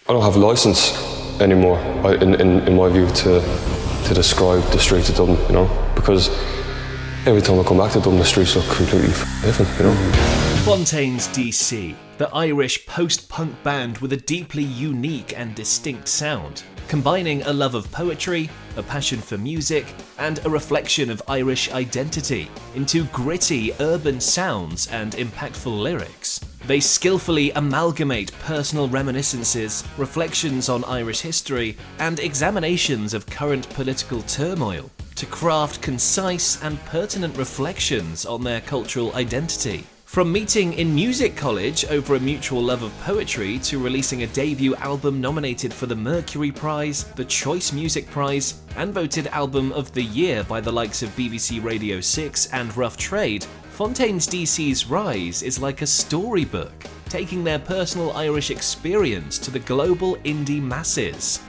I don't have a license anymore, in my view, to describe the streets of Dublin, you know, because every time I come back to Dublin, the streets look completely different, you know. Fontaines D.C, the Irish post-punk band with a deeply unique and distinct sound, combining a love of poetry, a passion for music, and a reflection of Irish identity into gritty urban sounds and impactful lyrics. They skillfully amalgamate personal reminiscences, reflections on Irish history, and examinations of current political turmoil to craft concise and pertinent reflections on their cultural identity. From meeting in music college over a mutual love of poetry to releasing a debut album nominated for the Mercury Prize, the Choice Music Prize, and voted Album of the Year by the likes of BBC Radio 6 and Rough Trade, Fontaines D.C.'s rise is like a storybook, taking their personal Irish experience to the global indie masses.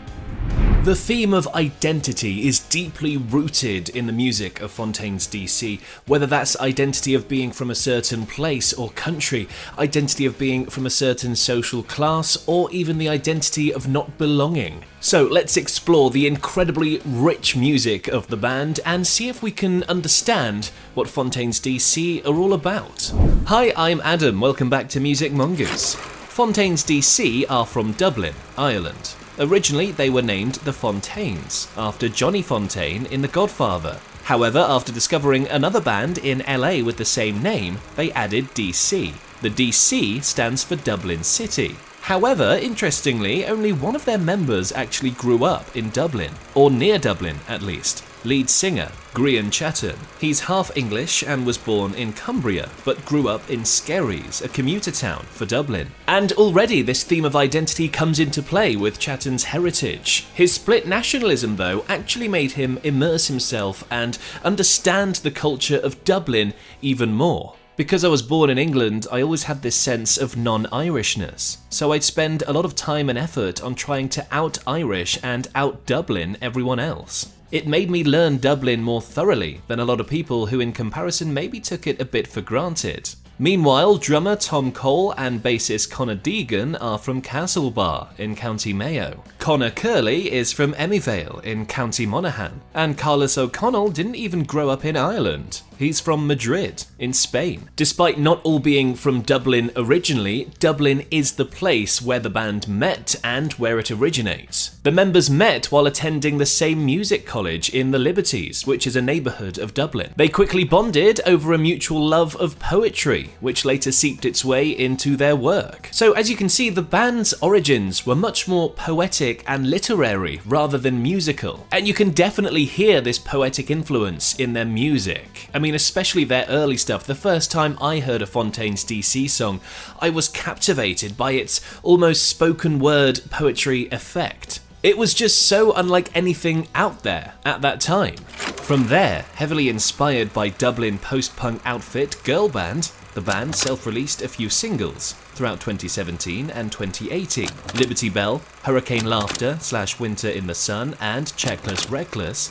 The theme of identity is deeply rooted in the music of Fontaines D.C, whether that's identity of being from a certain place or country, identity of being from a certain social class, or even the identity of not belonging. So let's explore the incredibly rich music of the band and see if we can understand what Fontaines D.C are all about. Hi, I'm Adam, welcome back to Music Mongoose. Fontaines D.C are from Dublin, Ireland. Originally, they were named the Fontaines, after Johnny Fontaine in The Godfather. However, after discovering another band in LA with the same name, they added DC. The DC stands for Dublin City. However, interestingly, only one of their members actually grew up in Dublin, or near Dublin at least. Lead singer, Grian Chatton. He's half English and was born in Cumbria, but grew up in Skerries, a commuter town for Dublin. And already this theme of identity comes into play with Chatton's heritage. His split nationalism, though, actually made him immerse himself and understand the culture of Dublin even more. Because I was born in England, I always had this sense of non-Irishness, so I'd spend a lot of time and effort on trying to out-Irish and out-Dublin everyone else. It made me learn Dublin more thoroughly than a lot of people who in comparison maybe took it a bit for granted. Meanwhile, drummer Tom Cole and bassist Conor Deegan are from Castlebar in County Mayo. Conor Curley is from Emmyvale in County Monaghan, and Carlos O'Connell didn't even grow up in Ireland. He's from Madrid, in Spain. Despite not all being from Dublin originally, Dublin is the place where the band met and where it originates. The members met while attending the same music college in the Liberties, which is a neighbourhood of Dublin. They quickly bonded over a mutual love of poetry, which later seeped its way into their work. So as you can see, the band's origins were much more poetic and literary rather than musical. And you can definitely hear this poetic influence in their music. I mean, especially their early stuff. The first time I heard a Fontaines D.C song, I was captivated by its almost spoken word poetry effect. It was just so unlike anything out there at that time. From there, heavily inspired by Dublin post-punk outfit Girl Band, the band self-released a few singles throughout 2017 and 2018. Liberty Bell, Hurricane Laughter / Winter in the Sun, and Checkless Reckless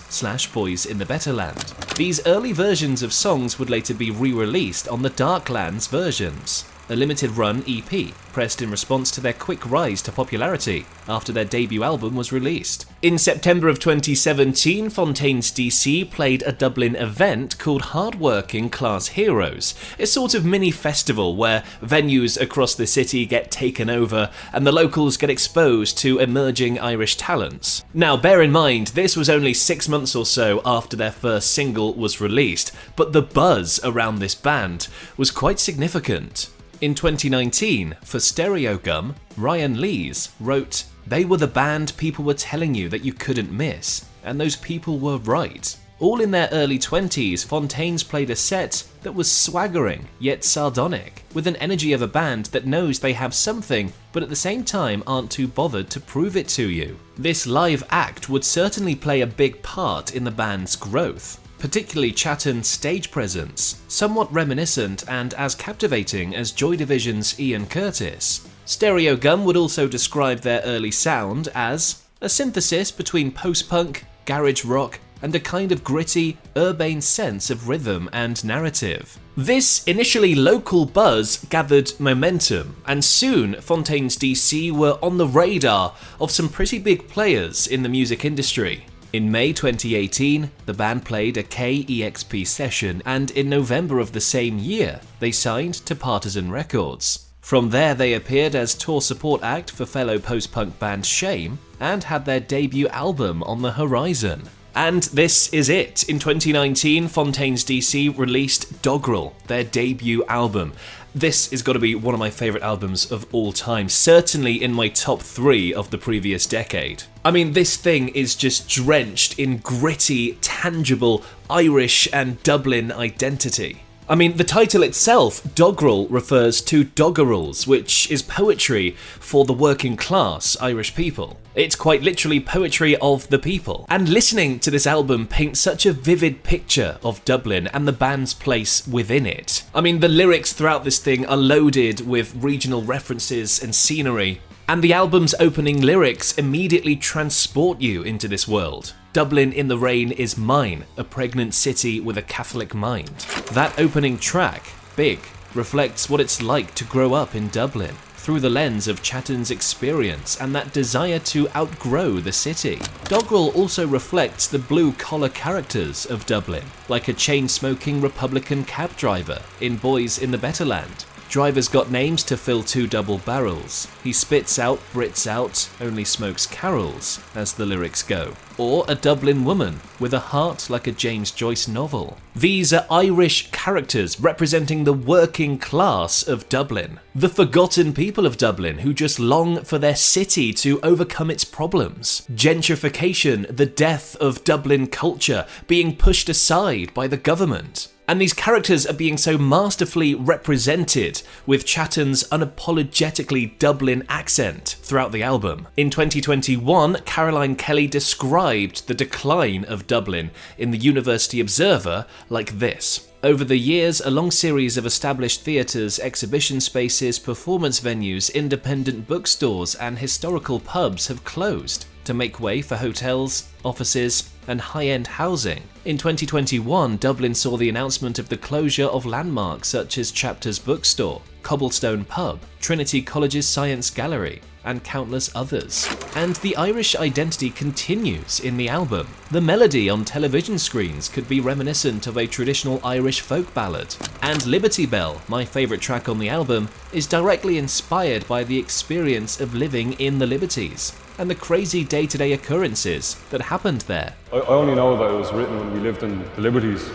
/ Boys in the Better Land. These early versions of songs would later be re-released on the Darklands versions, a limited run EP, pressed in response to their quick rise to popularity after their debut album was released. In September of 2017, Fontaines D.C played a Dublin event called Hardworking Class Heroes, a sort of mini festival where venues across the city get taken over and the locals get exposed to emerging Irish talents. Now bear in mind, this was only 6 months or so after their first single was released, but the buzz around this band was quite significant. In 2019, for Stereogum, Ryan Lees wrote, "They were the band people were telling you that you couldn't miss, and those people were right." All in their early 20s, Fontaines played a set that was swaggering, yet sardonic, with an energy of a band that knows they have something, but at the same time aren't too bothered to prove it to you. This live act would certainly play a big part in the band's growth, particularly Chatton's stage presence, somewhat reminiscent and as captivating as Joy Division's Ian Curtis. Stereogum would also describe their early sound as a synthesis between post-punk, garage rock, and a kind of gritty, urbane sense of rhythm and narrative. This initially local buzz gathered momentum, and soon Fontaines D.C were on the radar of some pretty big players in the music industry. In May 2018, the band played a KEXP session, and in November of the same year, they signed to Partisan Records. From there, they appeared as tour support act for fellow post-punk band Shame, and had their debut album on the horizon. And this is it. In 2019, Fontaines D.C released Dogrel, their debut album. This is got to be one of my favourite albums of all time, certainly in my top 3 of the previous decade. I mean, this thing is just drenched in gritty, tangible Irish and Dublin identity. I mean, the title itself, Dogrel, refers to doggerels, which is poetry for the working class Irish people. It's quite literally poetry of the people. And listening to this album paints such a vivid picture of Dublin and the band's place within it. I mean, the lyrics throughout this thing are loaded with regional references and scenery, and the album's opening lyrics immediately transport you into this world. Dublin in the rain is mine, a pregnant city with a Catholic mind. That opening track, Big, reflects what it's like to grow up in Dublin, through the lens of Chatton's experience and that desire to outgrow the city. Dogrel also reflects the blue-collar characters of Dublin, like a chain-smoking Republican cab driver in Boys in the Better Land. Driver's got names to fill 2 double barrels. He spits out, Brits out, only smokes carols, as the lyrics go. Or a Dublin woman with a heart like a James Joyce novel. These are Irish characters representing the working class of Dublin. The forgotten people of Dublin who just long for their city to overcome its problems. Gentrification, the death of Dublin culture, being pushed aside by the government. And these characters are being so masterfully represented with Chatton's unapologetically Dublin accent throughout the album. In 2021, Caroline Kelly described the decline of Dublin in the University Observer like this. Over the years, a long series of established theatres, exhibition spaces, performance venues, independent bookstores and historical pubs have closed to make way for hotels, offices and high-end housing. In 2021, Dublin saw the announcement of the closure of landmarks such as Chapter's Bookstore, Cobblestone Pub, Trinity College's Science Gallery, and countless others. And the Irish identity continues in the album. The melody on television screens could be reminiscent of a traditional Irish folk ballad. And Liberty Bell, my favourite track on the album, is directly inspired by the experience of living in the Liberties and the crazy day-to-day occurrences that happened there. I only know that it was written when we lived in the Liberties,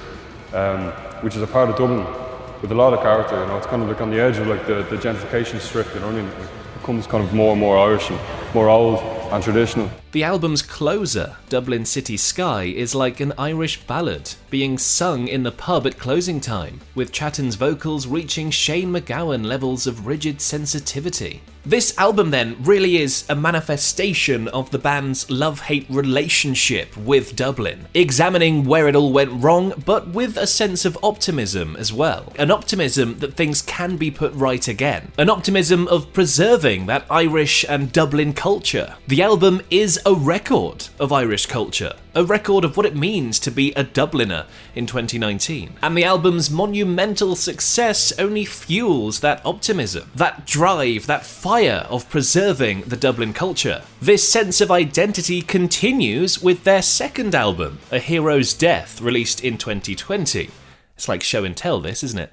which is a part of Dublin with a lot of character. You know, it's kind of like on the edge of like the gentrification strip. You know what I mean? It becomes kind of more and more Irish and more old and traditional. The album's closer, Dublin City Sky, is like an Irish ballad being sung in the pub at closing time, with Chatton's vocals reaching Shane MacGowan levels of rigid sensitivity. This album then really is a manifestation of the band's love-hate relationship with Dublin, examining where it all went wrong, but with a sense of optimism as well. An optimism that things can be put right again. An optimism of preserving that Irish and Dublin culture. The album is a record of Irish culture, a record of what it means to be a Dubliner in 2019. And the album's monumental success only fuels that optimism, that drive, that fire of preserving the Dublin culture. This sense of identity continues with their second album, A Hero's Death, released in 2020. It's like show and tell this, isn't it?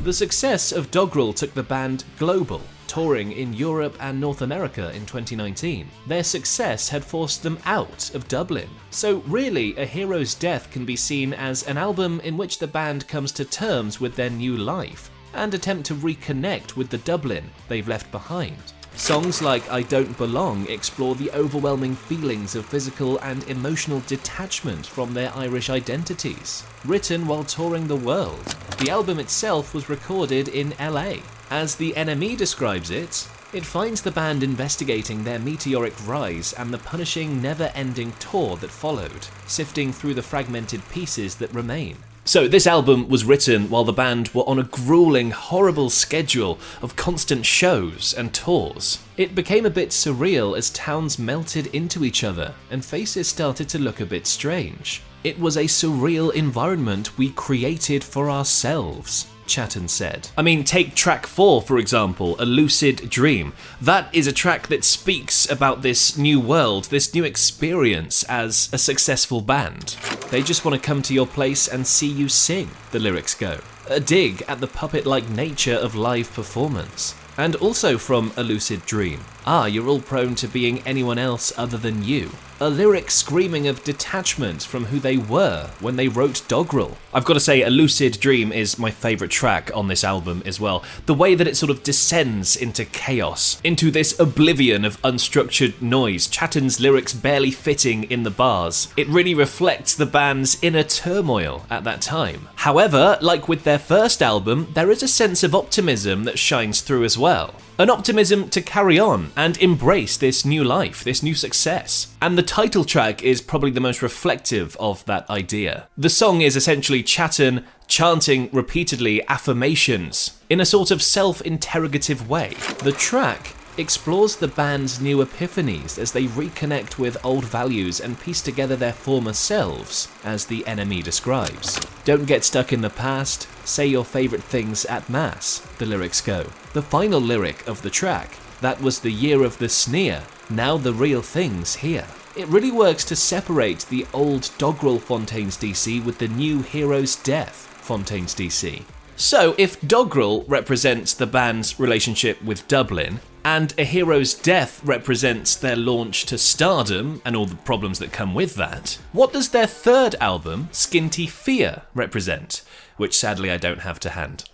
The success of Dogrel took the band global, touring in Europe and North America in 2019. Their success had forced them out of Dublin. So really, A Hero's Death can be seen as an album in which the band comes to terms with their new life and attempt to reconnect with the Dublin they've left behind. Songs like I Don't Belong explore the overwhelming feelings of physical and emotional detachment from their Irish identities, written while touring the world. The album itself was recorded in LA. As the NME describes it, it finds the band investigating their meteoric rise and the punishing, never-ending tour that followed, sifting through the fragmented pieces that remain. So this album was written while the band were on a grueling, horrible schedule of constant shows and tours. It became a bit surreal as towns melted into each other and faces started to look a bit strange. It was a surreal environment we created for ourselves, Chatton said. I mean, take track 4, for example, A Lucid Dream. That is a track that speaks about this new world, this new experience as a successful band. They just want to come to your place and see you sing, the lyrics go. A dig at the puppet-like nature of live performance. And also from A Lucid Dream. You're all prone to being anyone else other than you. A lyric screaming of detachment from who they were when they wrote Dogrel. I've got to say, A Lucid Dream is my favourite track on this album as well. The way that it sort of descends into chaos, into this oblivion of unstructured noise, Chatton's lyrics barely fitting in the bars. It really reflects the band's inner turmoil at that time. However, like with their first album, there is a sense of optimism that shines through as well. An optimism to carry on and embrace this new life, this new success. And the title track is probably the most reflective of that idea. The song is essentially Chatton chanting repeatedly affirmations in a sort of self-interrogative way. The track explores the band's new epiphanies as they reconnect with old values and piece together their former selves, as the NME describes. Don't get stuck in the past, say your favourite things at mass, the lyrics go. The final lyric of the track, that was the year of the sneer, now the real thing's here. It really works to separate the old Dogrel Fontaines D.C. with the new hero's death Fontaines D.C. So, if Dogrel represents the band's relationship with Dublin, and A Hero's Death represents their launch to stardom and all the problems that come with that, what does their third album, Skinty Fia, represent? Which sadly I don't have to hand.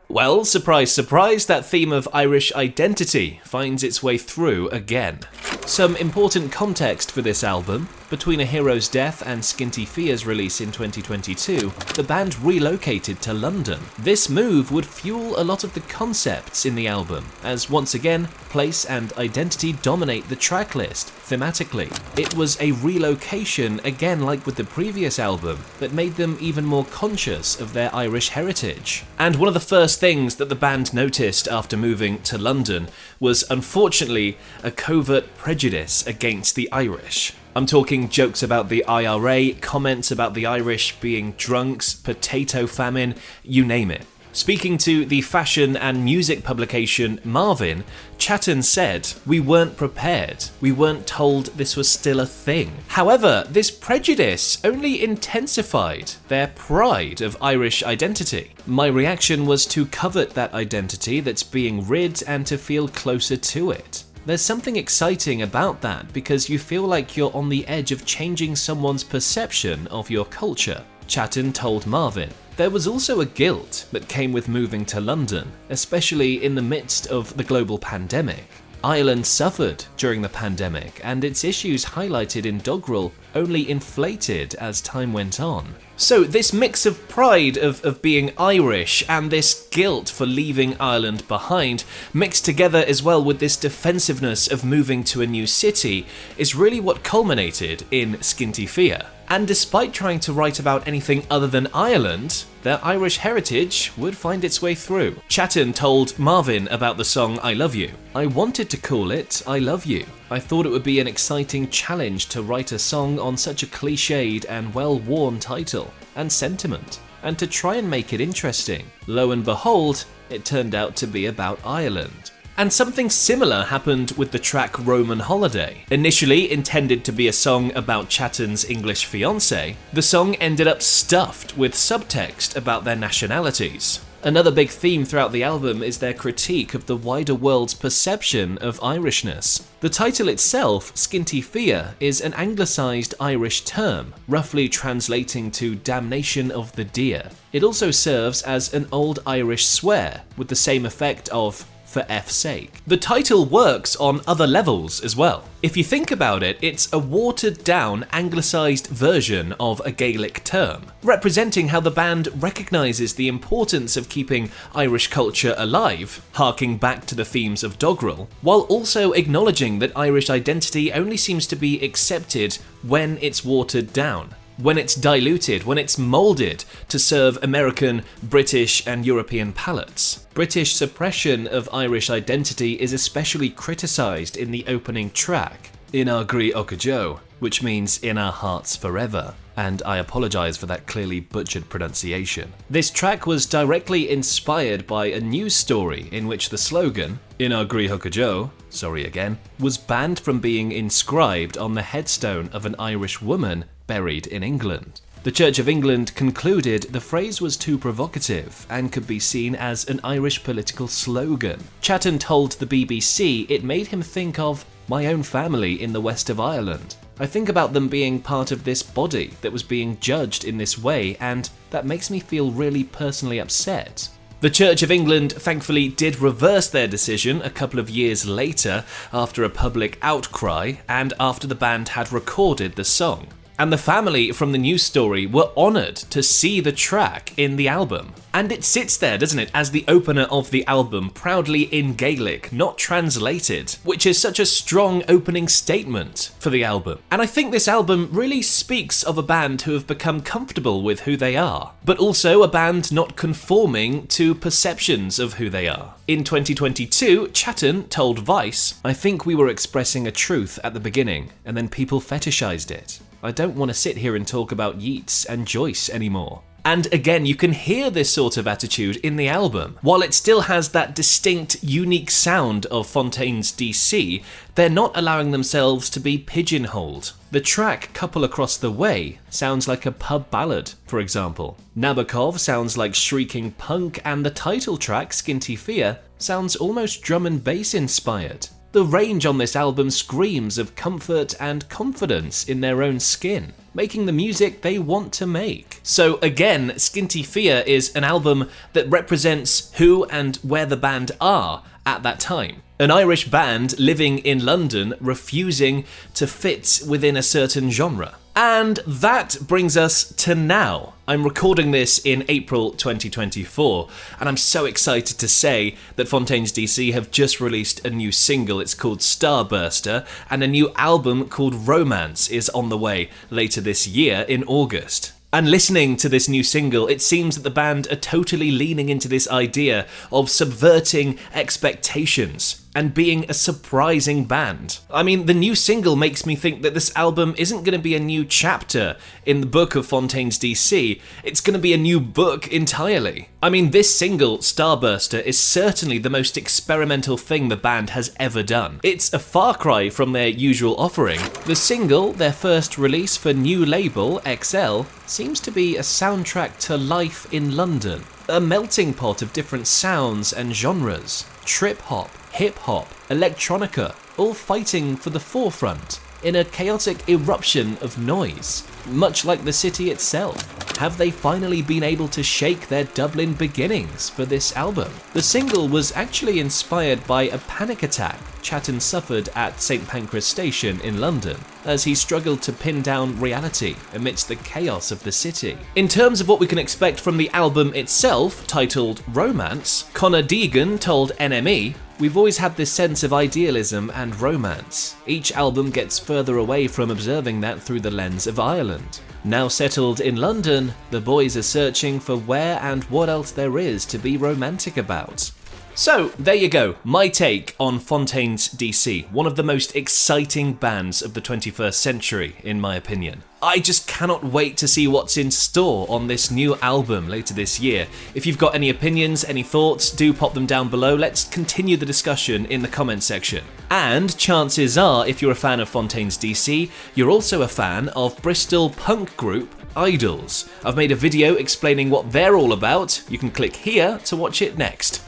Well, surprise, surprise, that theme of Irish identity finds its way through again. Some important context for this album. Between A Hero's Death and Skinty Fia's release in 2022, the band relocated to London. This move would fuel a lot of the concepts in the album, as once again, place and identity dominate the track list thematically. It was a relocation, again like with the previous album, that made them even more conscious of their Irish heritage. And one of the first things that the band noticed after moving to London was, unfortunately, a covert prejudice against the Irish. I'm talking jokes about the IRA, comments about the Irish being drunks, potato famine, you name it. Speaking to the fashion and music publication Marvin, Chatton said, "We weren't prepared. We weren't told this was still a thing." However, this prejudice only intensified their pride of Irish identity. My reaction was to covet that identity that's being rid and to feel closer to it. There's something exciting about that because you feel like you're on the edge of changing someone's perception of your culture, Chatton told Marvin. There was also a guilt that came with moving to London, especially in the midst of the global pandemic. Ireland suffered during the pandemic, and its issues highlighted in Dogrel only inflated as time went on. So this mix of pride of being Irish and this guilt for leaving Ireland behind, mixed together as well with this defensiveness of moving to a new city, is really what culminated in Skinty Fia. And despite trying to write about anything other than Ireland, their Irish heritage would find its way through. Chatton told Marvin about the song I Love You. "I wanted to call it I Love You. I thought it would be an exciting challenge to write a song on such a cliched and well-worn title and sentiment, and to try and make it interesting. Lo and behold, it turned out to be about Ireland." And something similar happened with the track Roman Holiday. Initially intended to be a song about Chatton's English fiancée, the song ended up stuffed with subtext about their nationalities. Another big theme throughout the album is their critique of the wider world's perception of Irishness. The title itself, Skinty Fia, is an anglicised Irish term, roughly translating to damnation of the deer. It also serves as an old Irish swear, with the same effect of for F's sake. The title works on other levels as well. If you think about it, it's a watered down anglicised version of a Gaelic term, representing how the band recognises the importance of keeping Irish culture alive, harking back to the themes of Dogrel, while also acknowledging that Irish identity only seems to be accepted when it's watered down. When it's diluted, when it's moulded to serve American, British and European palates. British suppression of Irish identity is especially criticised in the opening track, In Our Gree Ocha Joe, which means in our hearts forever. And I apologise for that clearly butchered pronunciation. This track was directly inspired by a news story in which the slogan, "Ina Grí Hocajo," sorry again, was banned from being inscribed on the headstone of an Irish woman buried in England. The Church of England concluded the phrase was too provocative and could be seen as an Irish political slogan. Chatton told the BBC it made him think of my own family in the west of Ireland. I think about them being part of this body that was being judged in this way, and that makes me feel really personally upset. The Church of England thankfully did reverse their decision a couple of years later after a public outcry and after the band had recorded the song. And the family from the news story were honoured to see the track in the album. And it sits there, doesn't it, as the opener of the album, proudly in Gaelic, not translated, which is such a strong opening statement for the album. And I think this album really speaks of a band who have become comfortable with who they are, but also a band not conforming to perceptions of who they are. In 2022, Chatton told Vice, "I think we were expressing a truth at the beginning, and then people fetishized it. I don't want to sit here and talk about Yeats and Joyce anymore." And again, you can hear this sort of attitude in the album. While it still has that distinct, unique sound of Fontaines D.C, they're not allowing themselves to be pigeonholed. The track Couple Across the Way sounds like a pub ballad, for example. Nabokov sounds like shrieking punk, and the title track, Skinty Fia, sounds almost drum and bass inspired. The range on this album screams of comfort and confidence in their own skin, making the music they want to make. So again, Skinty Fia is an album that represents who and where the band are at that time. An Irish band living in London, refusing to fit within a certain genre. And that brings us to now. I'm recording this in April 2024, and I'm so excited to say that Fontaines D.C have just released a new single. It's called Starburster, and a new album called Romance is on the way later this year in August. And listening to this new single, it seems that the band are totally leaning into this idea of subverting expectations and being a surprising band. I mean, the new single makes me think that this album isn't going to be a new chapter in the book of Fontaines D.C, it's going to be a new book entirely. I mean, this single, Starburster, is certainly the most experimental thing the band has ever done. It's a far cry from their usual offering. The single, their first release for new label, XL, seems to be a soundtrack to life in London. A melting pot of different sounds and genres. Trip-hop, hip-hop, electronica, all fighting for the forefront in a chaotic eruption of noise, much like the city itself. Have they finally been able to shake their Dublin beginnings for this album? The single was actually inspired by a panic attack Chatton suffered at St Pancras Station in London, as he struggled to pin down reality amidst the chaos of the city. In terms of what we can expect from the album itself, titled Romance, Conor Deegan told NME, "We've always had this sense of idealism and romance. Each album gets further away from observing that through the lens of Ireland. Now settled in London, the boys are searching for where and what else there is to be romantic about." So, there you go, my take on Fontaines D.C, one of the most exciting bands of the 21st century, in my opinion. I just cannot wait to see what's in store on this new album later this year. If you've got any opinions, any thoughts, do pop them down below. Let's continue the discussion in the comments section. And chances are, if you're a fan of Fontaines D.C, you're also a fan of Bristol punk group Idols. I've made a video explaining what they're all about. You can click here to watch it next.